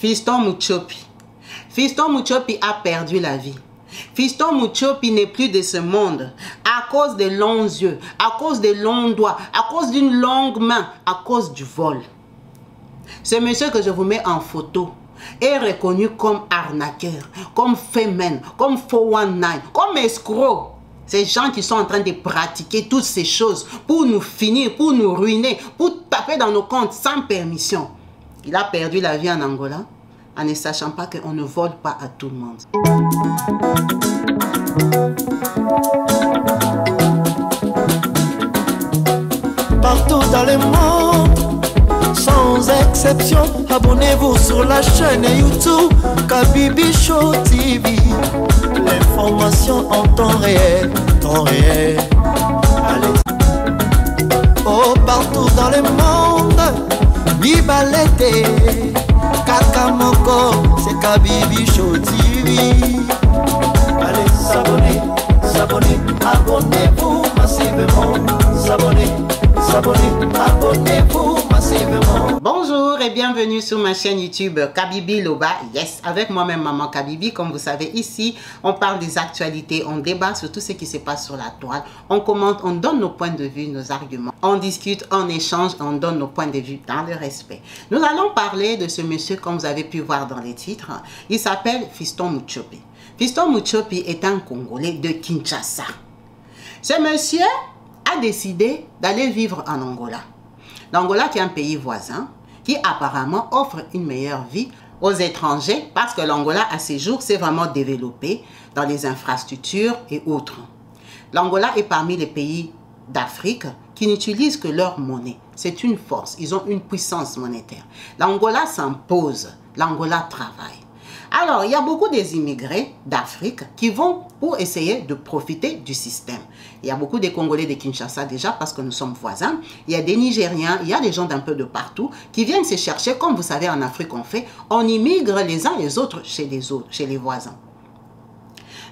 Fiston Mutchopi. Fiston Mutchopi a perdu la vie. Fiston Mutchopi n'est plus de ce monde à cause des longs yeux, à cause des longs doigts, à cause d'une longue main, à cause du vol. Ce monsieur que je vous mets en photo est reconnu comme arnaqueur, comme fémène, comme 419, comme escroc. Ces gens qui sont en train de pratiquer toutes ces choses pour nous finir, pour nous ruiner, pour taper dans nos comptes sans permission. Il a perdu la vie en Angola en ne sachant pas qu'on ne vole pas à tout le monde. Partout dans le monde, sans exception, abonnez-vous sur la chaîne YouTube Kabibi Show TV. L'information en temps réel, temps réel. Allez. Oh, partout dans le monde, Bibalete, Kakamoko, c'est Kabibi Show TV. Allez, s'abonner, s'abonner, abonnez-vous massivement, s'abonner. Abonnez-vous massivement. Bonjour et bienvenue sur ma chaîne YouTube Kabibi Loba. Yes, avec moi-même Maman Kabibi. Comme vous savez, ici, on parle des actualités, on débat sur tout ce qui se passe sur la toile. On commente, on donne nos points de vue, nos arguments. On discute, on échange, on donne nos points de vue dans le respect. Nous allons parler de ce monsieur, comme vous avez pu voir dans les titres. Il s'appelle Fiston Mutchopi. Fiston Mutchopi est un Congolais de Kinshasa. Ce monsieur a décidé d'aller vivre en Angola. L'Angola qui est un pays voisin qui apparemment offre une meilleure vie aux étrangers parce que l'Angola à ces jours s'est vraiment développé dans les infrastructures et autres. L'Angola est parmi les pays d'Afrique qui n'utilisent que leur monnaie. C'est une force, ils ont une puissance monétaire. L'Angola s'impose, l'Angola travaille. Alors, il y a beaucoup des immigrés d'Afrique qui vont pour essayer de profiter du système. Il y a beaucoup de Congolais de Kinshasa déjà parce que nous sommes voisins. Il y a des Nigériens, il y a des gens d'un peu de partout qui viennent se chercher. Comme vous savez, en Afrique, on immigre les uns les autres chez les voisins.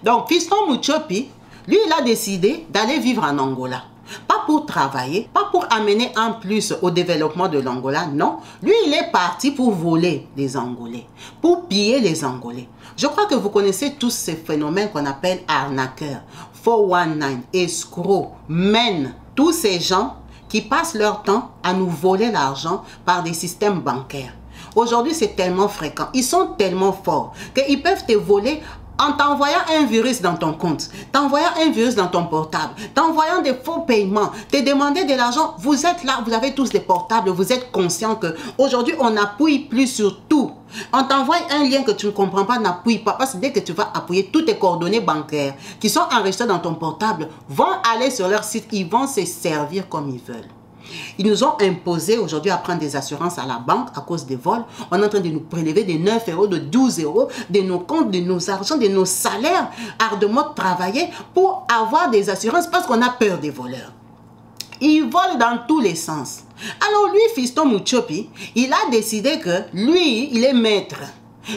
Donc, Fiston Mutchopi, lui, il a décidé d'aller vivre en Angola. Pas pour travailler, pas pour amener un plus au développement de l'Angola, non. Lui, il est parti pour voler les Angolais, pour piller les Angolais. Je crois que vous connaissez tous ces phénomènes qu'on appelle arnaqueurs, 419, escrocs, men, tous ces gens qui passent leur temps à nous voler l'argent par des systèmes bancaires. Aujourd'hui, c'est tellement fréquent, ils sont tellement forts qu'ils peuvent te voler en t'envoyant un virus dans ton compte, t'envoyant un virus dans ton portable, t'envoyant des faux paiements, te demander de l'argent. Vous êtes là, vous avez tous des portables, vous êtes conscients qu'aujourd'hui, on n'appuie plus sur tout. On t'envoie un lien que tu ne comprends pas, n'appuie pas. Parce que dès que tu vas appuyer, toutes tes coordonnées bancaires qui sont enregistrées dans ton portable vont aller sur leur site, ils vont se servir comme ils veulent. Ils nous ont imposé aujourd'hui à prendre des assurances à la banque à cause des vols. On est en train de nous prélever des 9 euros, de 12 euros, de nos comptes, de nos argents, de nos salaires, ardemment travailler pour avoir des assurances parce qu'on a peur des voleurs. Ils volent dans tous les sens. Alors lui, Fiston Mutchopi, il a décidé que lui, il est maître.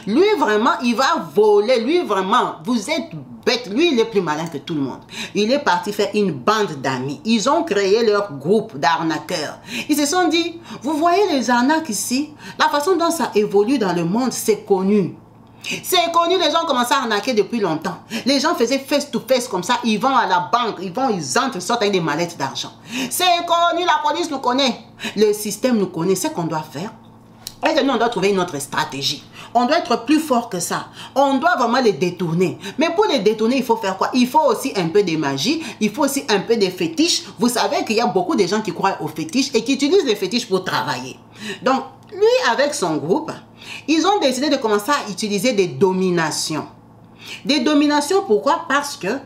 Lui, vraiment, il va voler. Lui, vraiment, vous êtes bête. Lui, il est plus malin que tout le monde. Il est parti faire une bande d'amis. Ils ont créé leur groupe d'arnaqueurs. Ils se sont dit, vous voyez les arnaques ici? La façon dont ça évolue dans le monde, c'est connu. C'est connu, les gens commencent à arnaquer depuis longtemps. Les gens faisaient face to face comme ça. Ils vont à la banque, ils entrent, ils sortent avec des mallettes d'argent. C'est connu, la police nous connaît. Le système nous connaît. C'est ce qu'on doit faire. Et que nous, on doit trouver une autre stratégie. On doit être plus fort que ça. On doit vraiment les détourner. Mais pour les détourner, il faut faire quoi? Il faut aussi un peu de magie. Il faut aussi un peu de fétiches. Vous savez qu'il y a beaucoup de gens qui croient aux fétiches et qui utilisent les fétiches pour travailler. Donc, lui, avec son groupe, ils ont décidé de commencer à utiliser des dominations. Des dominations, pourquoi? Parce que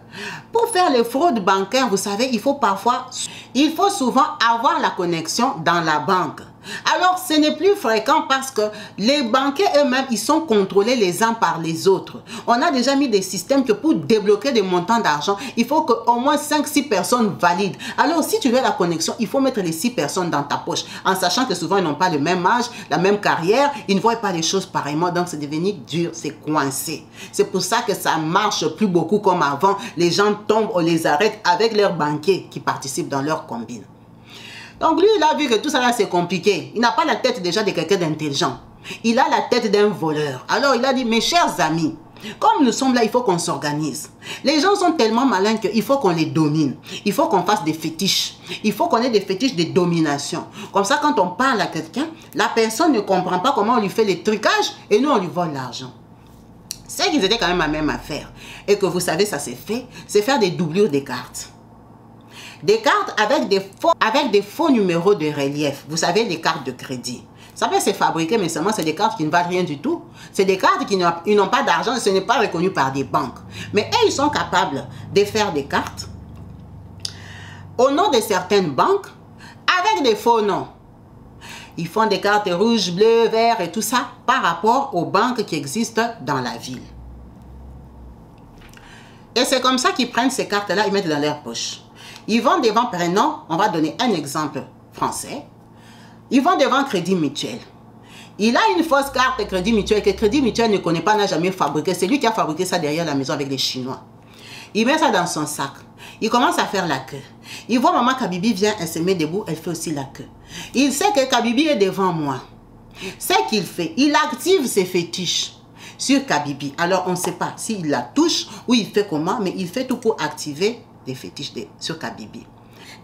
pour faire les fraudes bancaires, vous savez, il faut souvent avoir la connexion dans la banque. Alors, ce n'est plus fréquent parce que les banquiers eux-mêmes, ils sont contrôlés les uns par les autres. On a déjà mis des systèmes que pour débloquer des montants d'argent, il faut qu'au moins 5-6 personnes valident. Alors, si tu veux la connexion, il faut mettre les 6 personnes dans ta poche, en sachant que souvent, ils n'ont pas le même âge, la même carrière, ils ne voient pas les choses pareillement, donc c'est devenu dur, c'est coincé. C'est pour ça que ça ne marche plus beaucoup comme avant. Les gens tombent, on les arrête avec leurs banquiers qui participent dans leur combine. Donc lui, il a vu que tout ça là, c'est compliqué. Il n'a pas la tête déjà de quelqu'un d'intelligent. Il a la tête d'un voleur. Alors il a dit, mes chers amis, comme nous sommes là, il faut qu'on s'organise. Les gens sont tellement malins qu'il faut qu'on les domine. Il faut qu'on fasse des fétiches. Il faut qu'on ait des fétiches de domination. Comme ça, quand on parle à quelqu'un, la personne ne comprend pas comment on lui fait les trucages et nous, on lui vole l'argent. C'est qu'ils étaient quand même la même affaire. Et que vous savez, ça s'est fait, c'est faire des doublures des cartes. Des cartes avec des faux numéros de relief. Vous savez, les cartes de crédit. Ça peut se fabriquer, mais seulement c'est des cartes qui ne valent rien du tout. C'est des cartes qui n'ont pas d'argent, ce n'est pas reconnu par des banques. Mais eux, ils sont capables de faire des cartes au nom de certaines banques avec des faux noms. Ils font des cartes rouges, bleues, verts et tout ça par rapport aux banques qui existent dans la ville. Et c'est comme ça qu'ils prennent ces cartes-là, ils mettent dans leur poche. Ils vont devant, prenons, on va donner un exemple français. Ils vont devant Crédit Mutuel. Il a une fausse carte de Crédit Mutuel que Crédit Mutuel ne connaît pas, n'a jamais fabriqué. C'est lui qui a fabriqué ça derrière la maison avec les Chinois. Il met ça dans son sac. Il commence à faire la queue. Il voit maman Kabibi vient, elle se met debout, elle fait aussi la queue. Il sait que Kabibi est devant moi. C'est qu'il fait. Il active ses fétiches sur Kabibi. Alors on ne sait pas s'il la touche ou il fait comment, mais il fait tout pour activer des fétiches sur Kabibi.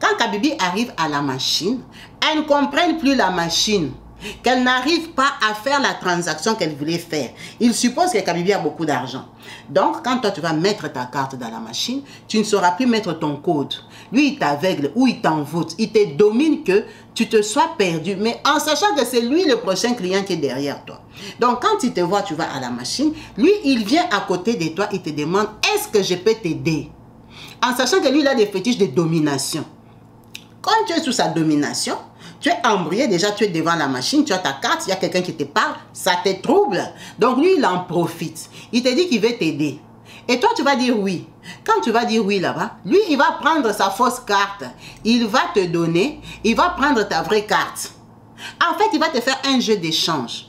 Quand Kabibi arrive à la machine, elle ne comprend plus la machine, qu'elle n'arrive pas à faire la transaction qu'elle voulait faire. Il suppose que Kabibi a beaucoup d'argent. Donc, quand toi tu vas mettre ta carte dans la machine, tu ne sauras plus mettre ton code. Lui, il t'aveugle ou il t'envoûte. Il te domine que tu te sois perdu, mais en sachant que c'est lui le prochain client qui est derrière toi. Donc, quand il te voit, tu vas à la machine, lui, il vient à côté de toi, il te demande, est-ce que je peux t'aider? En sachant que lui, il a des fétiches de domination. Quand tu es sous sa domination, tu es embrouillé, déjà tu es devant la machine, tu as ta carte, il y a quelqu'un qui te parle, ça te trouble. Donc lui, il en profite. Il te dit qu'il veut t'aider. Et toi, tu vas dire oui. Quand tu vas dire oui là-bas, lui, il va prendre sa fausse carte. Il va te donner, il va prendre ta vraie carte. En fait, il va te faire un jeu d'échange.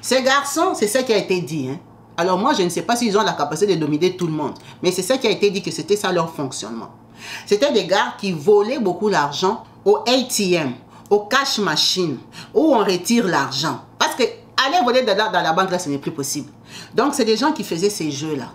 Ces garçons, c'est ce qui a été dit. Hein. Alors moi, je ne sais pas s'ils ont la capacité de dominer tout le monde. Mais c'est ce qui a été dit que c'était ça leur fonctionnement. C'était des gars qui volaient beaucoup l'argent au ATM, au cash machine, où on retire l'argent. Parce que aller voler dans la banque, là, ce n'est plus possible. Donc, c'est des gens qui faisaient ces jeux-là.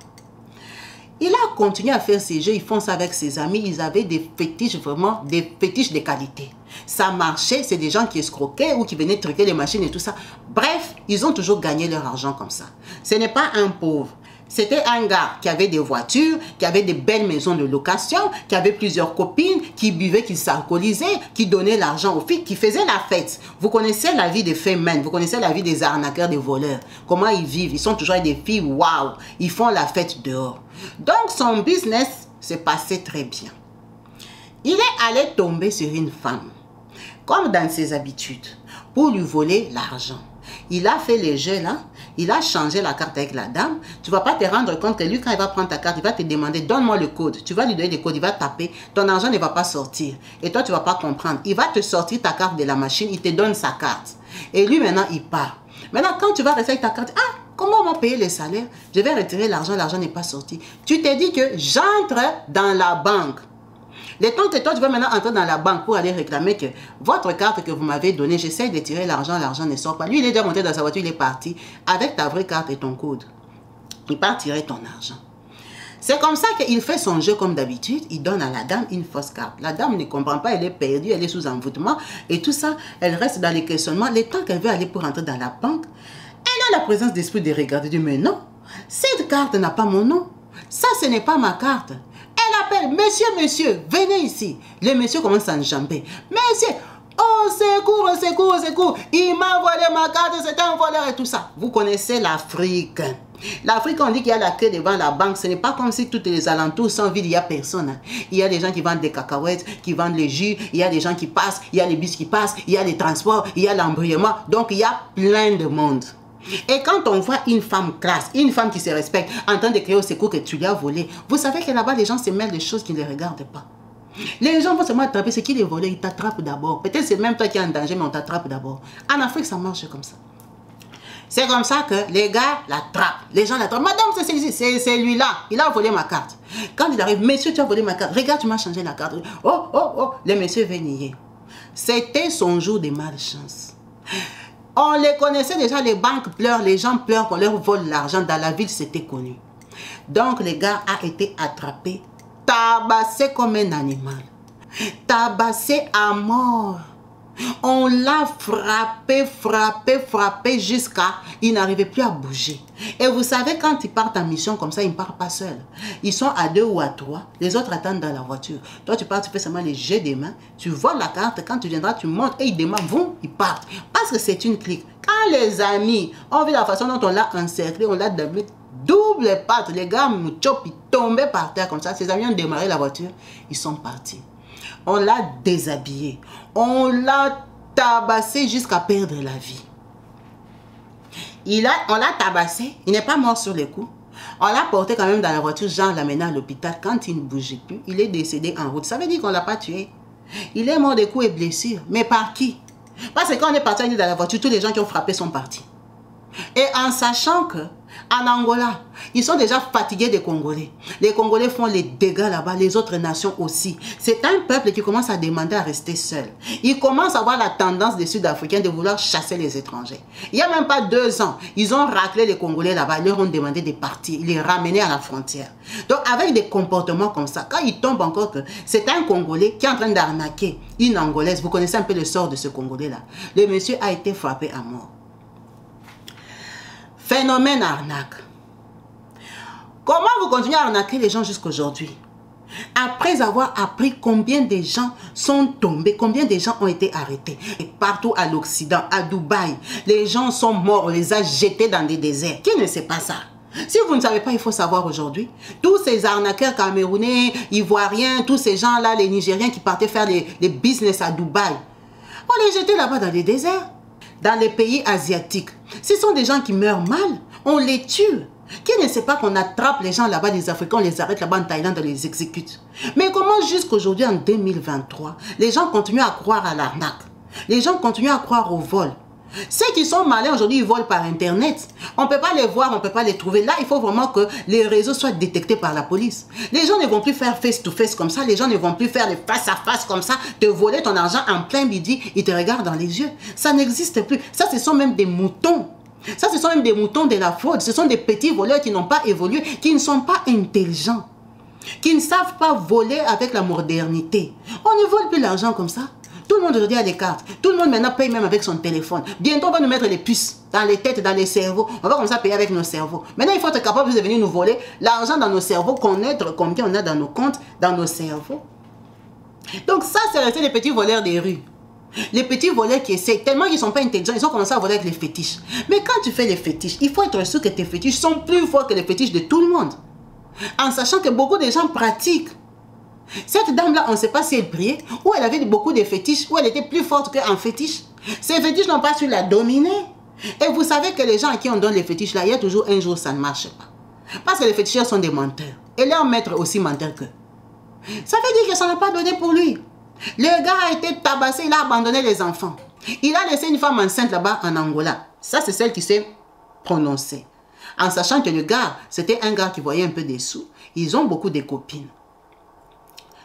Il a continué à faire ces jeux, ils font ça avec ses amis, ils avaient des fétiches, vraiment, des fétiches de qualité. Ça marchait, c'est des gens qui escroquaient ou qui venaient truquer les machines et tout ça. Bref, ils ont toujours gagné leur argent comme ça. Ce n'est pas un pauvre. C'était un gars qui avait des voitures, qui avait des belles maisons de location, qui avait plusieurs copines, qui buvait, qui s'alcoolisait, qui donnait l'argent aux filles, qui faisait la fête. Vous connaissez la vie des femmes, vous connaissez la vie des arnaqueurs, des voleurs. Comment ils vivent, ils sont toujours avec des filles, waouh, ils font la fête dehors. Donc son business s'est passé très bien. Il est allé tomber sur une femme, comme dans ses habitudes, pour lui voler l'argent. Il a fait les jeux là, il a changé la carte avec la dame. Tu ne vas pas te rendre compte que lui, quand il va prendre ta carte, il va te demander, donne-moi le code. Tu vas lui donner le code, il va taper, ton argent ne va pas sortir. Et toi, tu ne vas pas comprendre. Il va te sortir ta carte de la machine, il te donne sa carte. Et lui, maintenant, il part. Maintenant, quand tu vas rester avec ta carte, ah, comment on va payer les salaires? Je vais retirer l'argent, l'argent n'est pas sorti. Tu te dis que j'entre dans la banque. Le temps que toi, tu vas maintenant entrer dans la banque pour aller réclamer que votre carte que vous m'avez donnée, j'essaie de tirer l'argent, l'argent ne sort pas. Lui, il est déjà monté dans sa voiture, il est parti avec ta vraie carte et ton code. Il part tirer ton argent. C'est comme ça qu'il fait son jeu comme d'habitude. Il donne à la dame une fausse carte. La dame ne comprend pas, elle est perdue, elle est sous envoûtement. Et tout ça, elle reste dans les questionnements. Le temps qu'elle veut aller pour entrer dans la banque, elle a la présence d'esprit de regarder, de dire, mais non, cette carte n'a pas mon nom. Ça, ce n'est pas ma carte. Elle appelle, monsieur, monsieur, venez ici. Le monsieur commence à enjamber. Monsieur, oh, secours, secours, secours. Il m'a volé ma carte, c'est un voleur et tout ça. Vous connaissez l'Afrique. L'Afrique, on dit qu'il y a la queue devant la banque. Ce n'est pas comme si toutes les alentours sont vides, il n'y a personne. Il y a des gens qui vendent des cacahuètes, qui vendent les jus, il y a des gens qui passent, il y a les bus qui passent, il y a les transports, il y a l'embrouillement. Donc, il y a plein de monde. Et quand on voit une femme classe, une femme qui se respecte, en train de crier au secours que tu lui as volé, vous savez que là-bas, les gens se mêlent des choses qui ne les regardent pas. Les gens vont seulement attraper ce qui les volé, ils t'attrapent d'abord. Peut-être c'est même toi qui es en danger, mais on t'attrape d'abord. En Afrique, ça marche comme ça. C'est comme ça que les gars l'attrapent. Les gens l'attrapent. Madame, c'est lui-là. Il a volé ma carte. Quand il arrive, monsieur, tu as volé ma carte. Regarde, tu m'as changé la carte. Oh, oh, oh. Le monsieur veut nier. C'était son jour de malchance. On les connaissait déjà, les banques pleurent, les gens pleurent qu'on leur vole l'argent. Dans la ville, c'était connu. Donc, le gars a été attrapé, tabassé comme un animal. Tabassé à mort. On l'a frappé jusqu'à... Il n'arrivait plus à bouger. Et vous savez, quand ils partent en mission comme ça, ils ne partent pas seuls. Ils sont à 2 ou à 3. Les autres attendent dans la voiture. Toi, tu pars, tu fais seulement les jets des mains. Tu vois la carte. Quand tu viendras, tu montes et ils démarrent. Boum, ils partent. Parce que c'est une clique. Quand les amis ont vu la façon dont on l'a encerclé, on l'a doublé, double patte. Les gars, ils tombaient par terre comme ça. Ses amis ont démarré la voiture. Ils sont partis. On l'a déshabillé. On l'a tabassé jusqu'à perdre la vie. On l'a tabassé. Il n'est pas mort sur les coups. On l'a porté quand même dans la voiture. Jean l'a mené à l'hôpital. Quand il ne bougeait plus, il est décédé en route. Ça veut dire qu'on ne l'a pas tué. Il est mort de coups et blessures. Mais par qui? Parce que quand on est parti dans la voiture, tous les gens qui ont frappé sont partis. Et en sachant que en Angola, ils sont déjà fatigués des Congolais. Les Congolais font les dégâts là-bas, les autres nations aussi. C'est un peuple qui commence à demander à rester seul. Ils commencent à avoir la tendance des Sud-Africains de vouloir chasser les étrangers. Il n'y a même pas 2 ans, ils ont raclé les Congolais là-bas, ils leur ont demandé de partir, ils les ramenaient à la frontière. Donc avec des comportements comme ça, quand ils tombent encore que c'est un Congolais qui est en train d'arnaquer une Angolaise, vous connaissez un peu le sort de ce Congolais-là. Le monsieur a été frappé à mort. Phénomène arnaque. Comment vous continuez à arnaquer les gens jusqu'aujourd'hui? Après avoir appris combien de gens sont tombés, combien de gens ont été arrêtés. Et partout à l'Occident, à Dubaï, les gens sont morts, on les a jetés dans des déserts. Qui ne sait pas ça? Si vous ne savez pas, il faut savoir aujourd'hui. Tous ces arnaqueurs camerounais, ivoiriens, tous ces gens-là, les Nigériens qui partaient faire les business à Dubaï, on les jetait là-bas dans les déserts. Dans les pays asiatiques, ce sont des gens qui meurent mal, on les tue. Qui ne sait pas qu'on attrape les gens là-bas, les Africains, on les arrête là-bas en Thaïlande, on les exécute. Mais comment jusqu'aujourd'hui, en 2023, les gens continuent à croire à l'arnaque? Les gens continuent à croire au vol. Ceux qui sont malins aujourd'hui, ils volent par Internet. On ne peut pas les voir, on ne peut pas les trouver. Là, il faut vraiment que les réseaux soient détectés par la police. Les gens ne vont plus faire face-to-face comme ça. Les gens ne vont plus faire les face-à-face comme ça. Te voler ton argent en plein midi, ils te regardent dans les yeux. Ça n'existe plus. Ça, ce sont même des moutons. Ça, ce sont même des moutons de la fraude. Ce sont des petits voleurs qui n'ont pas évolué, qui ne sont pas intelligents, qui ne savent pas voler avec la modernité. On ne vole plus l'argent comme ça. Tout le monde aujourd'hui a des cartes. Tout le monde maintenant paye même avec son téléphone. Bientôt, on va nous mettre les puces dans les têtes, dans les cerveaux. On va commencer à payer avec nos cerveaux. Maintenant, il faut être capable de venir nous voler l'argent dans nos cerveaux, connaître combien on a dans nos comptes, dans nos cerveaux. Donc ça, c'est resté les petits voleurs des rues. Les petits voleurs qui essaient, tellement qu'ils ne sont pas intelligents, ils ont commencé à voler avec les fétiches. Mais quand tu fais les fétiches, il faut être sûr que tes fétiches sont plus forts que les fétiches de tout le monde. En sachant que beaucoup de gens pratiquent. Cette dame-là, on ne sait pas si elle priait, ou elle avait beaucoup de fétiches, ou elle était plus forte qu'un fétiche. Ces fétiches n'ont pas su la dominer. Et vous savez que les gens à qui on donne les fétiches, là, il y a toujours un jour, ça ne marche pas. Parce que les féticheurs sont des menteurs. Et leurs maîtres aussi menteurs qu'eux. Ça veut dire que ça n'a pas donné pour lui. Le gars a été tabassé, il a abandonné les enfants. Il a laissé une femme enceinte là-bas en Angola. Ça, c'est celle qui s'est prononcée. En sachant que le gars, c'était un gars qui voyait un peu des sous. Ils ont beaucoup de copines.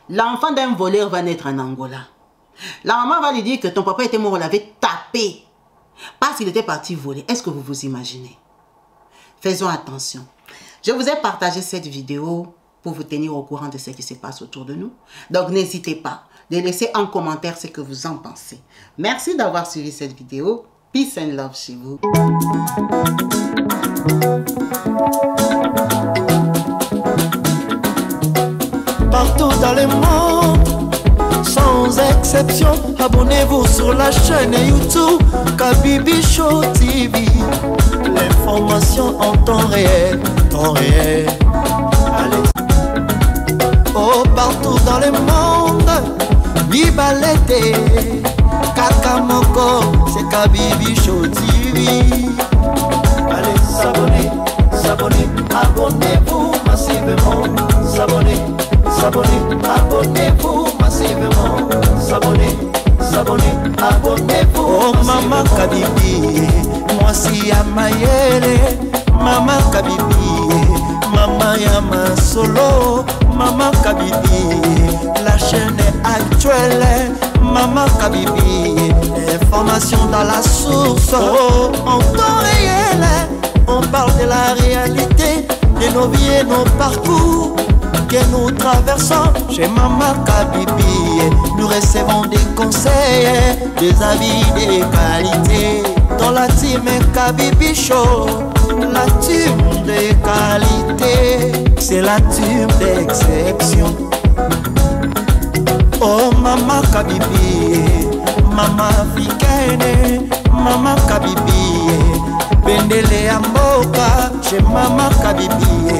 L'enfant d'un voleur va naître en Angola. La maman va lui dire que ton papa était mort, on l'avait tapé. Parce qu'il était parti voler. Est-ce que vous vous imaginez? Faisons attention. Je vous ai partagé cette vidéo pour vous tenir au courant de ce qui se passe autour de nous. Donc n'hésitez pas de laisser en commentaire ce que vous en pensez. Merci d'avoir suivi cette vidéo. Peace and love chez vous. Partout dans le monde, sans exception, abonnez-vous sur la chaîne YouTube Kabibi Show TV. L'information en temps réel, Allez. Oh, partout dans le monde, viva l'été, Kakamoko, c'est Kabibi Show TV. Allez, s'abonner, abonnez-vous massivement, s'abonner, abonnez-vous massivement, s'abonner, abonnez-vous. Oh maman Kabibi, moi si ya mayele, maman Kabibi, maman Yama Solo, maman Kabibi, la chaîne actuelle, maman Kabibi. l'information dans la source. Oh, en temps réel, on parle de la réalité, de nos vies et nos parcours que nous traversons. Chez Mama Kabibi, nous recevons des conseils, des avis de qualité. Dans la team Kabibi Show, la team de qualité, c'est la team d'exception. Oh Mama Kabibi, Mama africaine, Mama Kabibi, Bendele ya mboka, chez Mama Kabibi,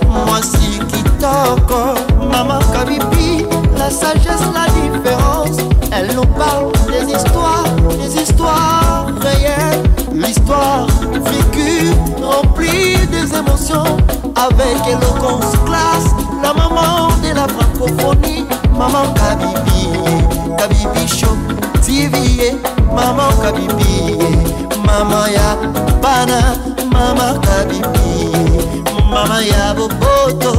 moi si kitoko, Mama Kabibi, la sagesse, la différence, elle nous parle des histoires réelles, l'histoire vécue, remplie des émotions, avec éloquence, classe, la maman de la francophonie, Maman Kabibi, Kabibi Show TV, Maman Kabibi, Maman ya Bana, Maman Kabibi, Maman ya Boboto,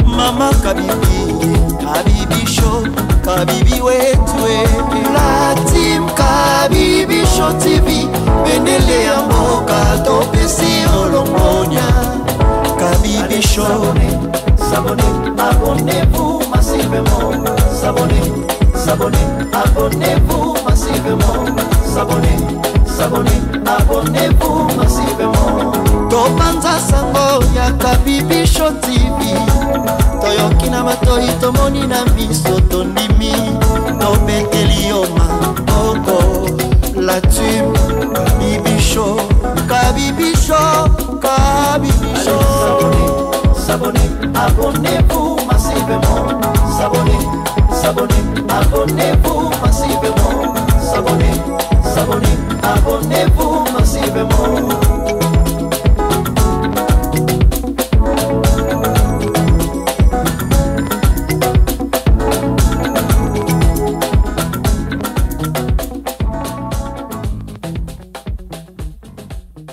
Maman Kabibi, Kabibi Show, Kabibi wetwe. La team Kabibi Show TV, Bendele ya mboka, topesi olongonya. Kabibi Show, abonnez-vous massivement. Abonnez-vous massivement. Abonnez-vous massivement. Topanza sango ya Kabibi Show TV. Toyoki na matoi tomoni na miso tondimi. Tobeteli oma oko. La team Kabibi Show. Kabibi Show. Kabibi Show. Abonnez-vous massivement. Abonnez-vous